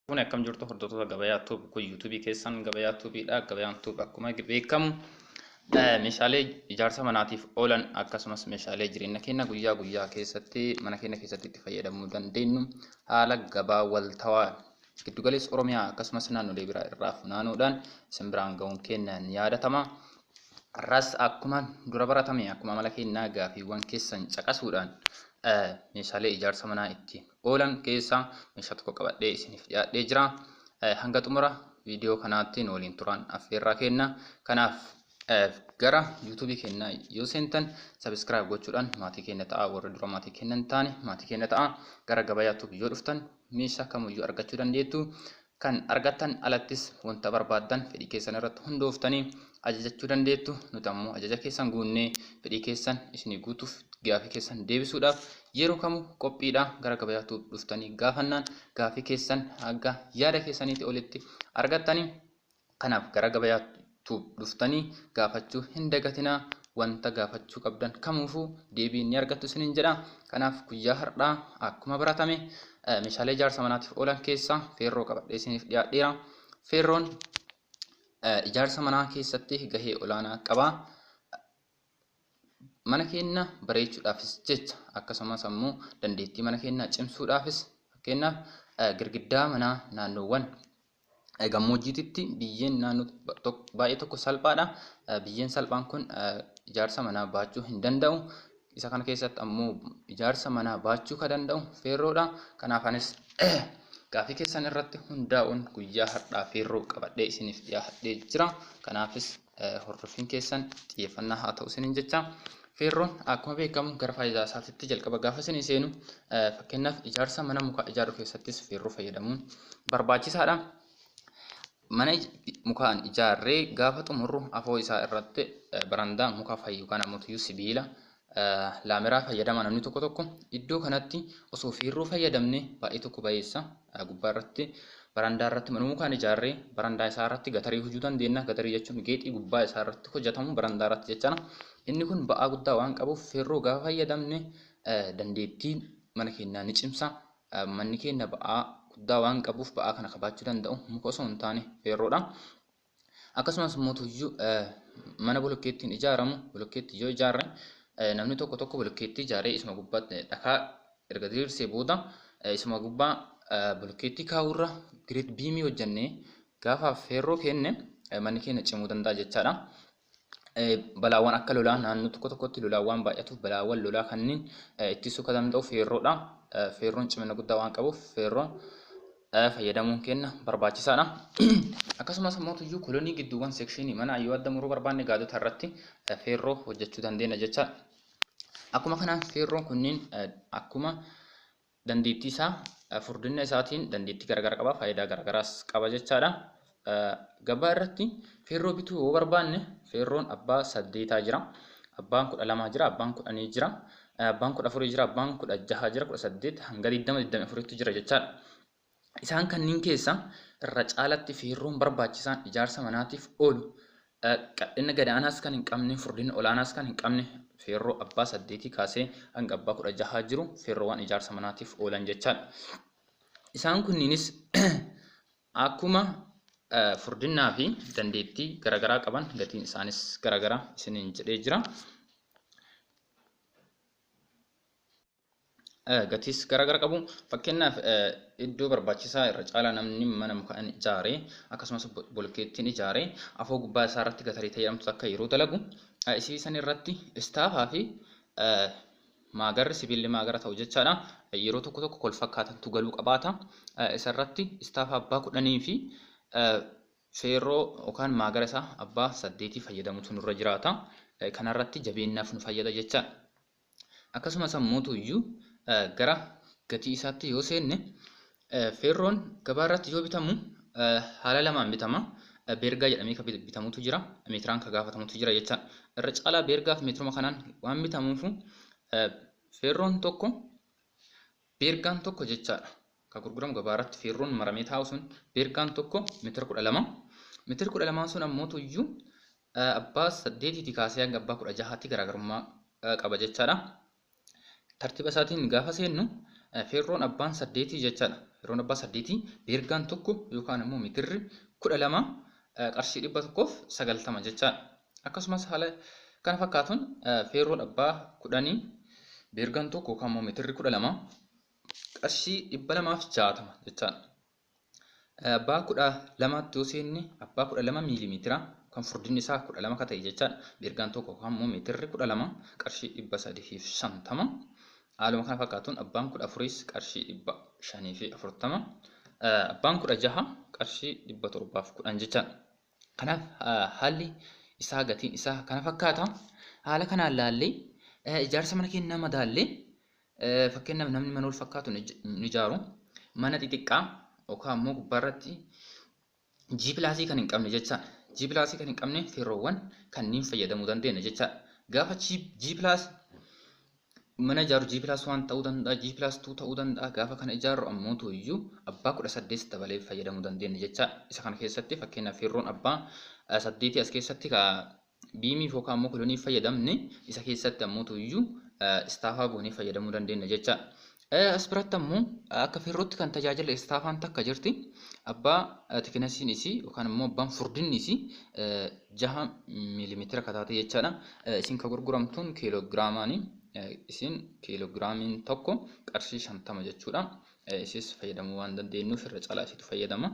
Kun akkam jirtu hordoftoota gabayaa kun YouTube keessan gabayaa YouTubeedha. Gabayaan YouTube akkuma beekamu meeshaalee ijaarsa manaatiif oolan akkasumas meeshaalee jireenya keenya guyyaa guyyaa keessatti mana keenya keessatti itti fayyadamuu dandeenyu haala gabaa waltawaa giddugaleessa Oromiyaa akkasumas naannolee biraa irraa funaanudhaan isin biraan ga'uun keenya ni yaadatama. Ras akkuma dura baratame akkuma mala keenyaa gaafiiwwan keessan caqasuudhaan meeshaalee ijaarsa manaa itti oolan keessaa meeshaa tokko qabadhee isiniif dhiyaadhee jira. Hanga xumura viidiyoo kanaatti waliin turaan affeerraa kenna. Kanaaf gara YouTube keenyaa yoo seentan subscribe gochuudhaan maatii keenya ta'a. Warra dura maatii keenya hin taane maatii keenya ta'a. Gara gabayaa YouTube yoo dhuftan meeshaa kamiyyuu argachuu dandeettu. Kan argattan alattis wanta barbaadan fedhii keessan irratti hundooftanii ajajachuu dandeettu. Nuti ammoo ajaja keessan guunnee fedhii keessan isinii guutuuf gaafii keessan deebisuudhaaf yeroo kamuu qophiidha. Gara gabayaa YouTube dhuftanii gaafannaan gaafii keessan hanga yaada keessaniitti olitti argattanii. Kanaaf gara gabayaa YouTube dhuftanii gaafachuu hin dagatinaa. Wanta gaafachuu qabdan kamuufuu deebii ni argattu isiniin jedha. Kanaaf guyyaa har'aa akkuma baratame meeshaalee ijaarsa manaatiif oolan keessaa feerroo qabadhee isiniif dhiyaadheera. Feerroon ijaarsa manaa keessatti gahee olaanaa qaba. Mana keenya bareechuudhaafis jecha akkasumas ammoo dandeettii mana keenyaa cimsuudhaafis fakkeenyaaf girgiddaa manaa naannoowwan gammoojjiitti biyyeen naannoo baay'ee tokko salphaadha. Biyyeen salphaan kun ijaarsa manaa baachuu hin danda'u. Isa kana keessatti ammoo ijaarsa manaa baachuu kan danda'u feerroodha. Kanaaf anis gaafii keessan irratti hundaa'uun guyyaa har'aa feerroo qabadhee isiniif dhiyaadhee jira. Kanaafis hordoffiin keessan xiyyeeffannaa haa ta'u isiniin jecha. Feerroon akkuma beekamu gara faayidaa isaatiitti jalqaba gaafa isin seenu fakkeenyaaf ijaarsa mana mukaa ijaaruu keessattis feerroo fayyadamuun barbaachisaadha. Mana mukaan ijaarree gaafa xumurru afoo isaa irratti barandaa muka fayyu kan ammoo sibiila laameraa fayyadama namni tokko iddoo kanatti osoo feerroo fayyadamne baay'ee tokko bayeessa gubbaa irratti barandaa irratti mana mukaan ijaarree barandaa isaa irratti gatarii hojjuu dandeenya. Gatarii jechuun geexii gubbaa isaa irratti hojjetamu barandaa irratti jechaadha. Inni kun ba'aa guddaa waan qabuuf feerroo gaafa fayyadamne dandeettii mana keenyaa ni cimsa. Manni keenya ba'aa guddaa waan qabuuf ba'aa kana qabaachuu danda'u muka osoo hin taane feerroodha. Akkasumas mootuyyuu mana bolokkeettiin ijaaramu bolokkeetti yoo ijaarre namni tokko bolokkeetti ijaaree isuma gubbaatti dhakaa erga diriirsee booda isuma gubbaa bolokkeetti kaawurra giriit biimii hojjannee gaafa feerroo kenne manni keenya cimuu danda'a jechaadha. Balaawwan akka lolaa naannoo tokkotti lolaawwan baay'atuuf balaawwan lolaa kanneen ittisuu kan danda'u feerroodha. Feerroon cimina guddaa waan qabuuf feerroon fayyadamuun keenya barbaachisaadha. Akkasumas mootuyyuu kolonii gidduuwwan sekshinii mana yoo adda muruu barbaanne gaadota irratti feerroo hojjechuu dandeenya jechaadha. Akkuma kanaan feerroon kunniin akkuma dandeettii isaa furdina isaatiin dandeettii garaagaraa qaba. Faayidaa garaagaraas qaba jechaadha. Gabaa irratti feerroo bituu yoo barbaanne feerroon abbaa 8 jira. Abbaan 12 jira. Abbaan 10 jira. Abbaan 14 jira. Abbaan 16 jira. 18 hanga 24 jira jechaadha. Isaan kanneen keessa irra caalatti feerroon barbaachisaan ijaarsa manaatiif oolu qadhina gadaanaas kan hin qabne furdina olaanaas kan hin qabne feerroo abbaa 8 kaasee hanga abbaa 16 jiru feerroowwan ijaarsa manaatiif oolan jechaadha. Isaan kunniinis akkuma furdinaa fi dandeettii garaagaraa qaban gatiin isaanis garaagaraa isiniin jedhee jira. Gatiis garaagara qabu. Fakkeenyaaf iddoo barbaachisaa irra caalaa namni mana mukaan ijaaree akkasumas bolokkeettiin ijaaree afoo gubbaa isaa irratti gatarii fayyadamtu akka yeroo dalagu isii san irratti istaafaa fi maagarri sibiilli maagara ta'u jechaadha. Yeroo tokko kol fakkaatantu galuu qabaata. Isa irratti istaafa abbaa 10 fi feerroo yookaan maagara isaa abbaa 8 fayyadamutu nurra jiraata. Kanarratti jabeenyaaf nu fayyada jechaadha. Akkasumas mootuyyuu gara gatii isaatti yoo seenne feerroon gabaa irratti yoo bitamu haala lamaan bitama. Beergaa jedhamee kan bitamutu jira. Meetiraan kan gaafatamutu jira jecha. Irra caalaa beergaaf meetiruma kanaan waan bitamuuf feerroon tokko beergaan tokko jechaadha. Kan gurguramu gabaa irratti feerroon maramee taa'u sun beergaan tokko meetira 12. Meetira 12 sun ammoo abbaa 8 kaasee hanga abbaa 16tti garaagarummaa qaba jechaadha. Tartiiba isaatiin gaafa seennu feerroon abbaan 8 jechaadha. Feerroon abbaa 8 beergaan tokko yookaan immoo meetirri 12 qarshii 190 jechaadha. Akkasumas haala kana fakkaatuun feerroon abbaa 10 beergaan tokko yookaan immoo meetirri 12 qarshii 260 jechaadha. Abbaa 12 yoo seenne abbaa 12 miilimeetira kan furdinni isaa 12 ka ta'e jechaadha. Beergaan tokko yookaan immoo meetirri 12 qarshii 350. Haaluma kana fakkaatuun abbaan 14 qarshii 540. Abbaan 16 qarshii 710 jechaadha. Kanaaf haalli isaa gatiin isaa kana fakkaata. Haala kanaan laallee ijaarsa mana keenyaa madaallee fakkeenyaaf namni mana wal fakkaatu ni ijaaru. Mana xixiqqaa yookaan immoo gubbaarratti G+ kan hin qabne jechaadha. G+ kan hin qabne feerroowwan kanneen fayyadamuu dandeenya jechaadha. Gaafa G+ mana ijaaru G+1 ta'uu danda'a, G+2 ta'uu danda'a. Gaafa kana ijaaru ammoo iyyuu abbaa 18 dabalee fayyadamuu dandeenya jechaadha. Isa kana keessatti fakkeenyaaf feerroon abbaa 8 as keessatti biimii yookaan immoo kolonii fayyadamne isa keessatti ammoo iyyuu istaafaa goonee fayyadamuu dandeenya jechaadha. As biratti ammoo akka feerrootti kan tajaajila istaafaan takka jirti. Abbaa tiknasiin isii yookaan immoo abbaan furdinni isii 6 miilimeetira ka taate jechaadha. Isin ka gurguramtuun kiiloogiraamaani. Isin kiiloogiraamiin tokko qarshii 50 jechuudha. Isis fayyadamuu waan dandeenyuuf irra caalaa isitu fayyadama.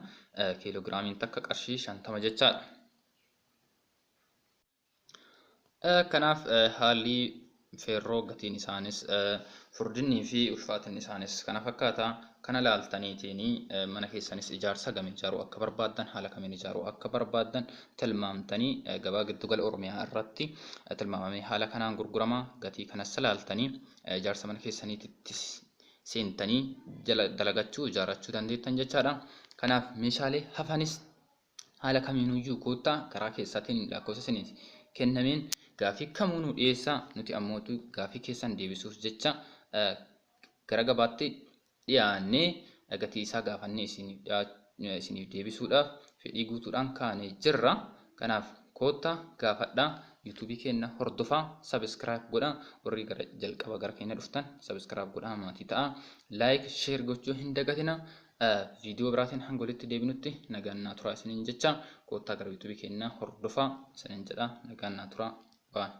Kiiloogiraamiin takka qarshii 50 jechaadha. Kanaaf haalli feerroo gatiin isaanis furdinnii fi ulfaatinni isaanis kana fakkaata. Kana laaltaniitiin mana keessanis ijaarsa gam ijaaruu akka barbaaddan haala kamiin ijaaruu akka barbaaddan tilmaamtanii gabaa giddugala Oromiyaa irratti tilmaamamee haala kanaan gurgurama. Gatii kanas laaltanii ijaarsa mana keessaniitti seentanii dalagachuu ijaarrachuu dandeettan jechaadha. Kanaaf meeshaalee hafanis haala kamiinuyyuu koottaa karaa keessaatiin lakkoofsa isiniif kennameen gaafii kamuu nu dhiyeessaa. Nuti ammoo gaafii keessan deebisuuf jecha gara gabaatti dhiyaannee gatii isaa gaafannee isiniif deebisuudhaaf fedhii guutuudhaan kaanee jirra. Kanaaf koottaa gaafadhaa. YouTube keenya hordofaa, subscribe godhaa. Warri gara jalqaba gara keenya dhuftan subscribe godhaa maatii ta'a. Like, share gochuu hin dagatina. Viidiyoo biraatiin hanga walitti deebinutti nagaan naa turaa isiniin jecha koottaa gara YouTube keenya hordofaa isiniin jedha. Nagaan naa turaa. Bye.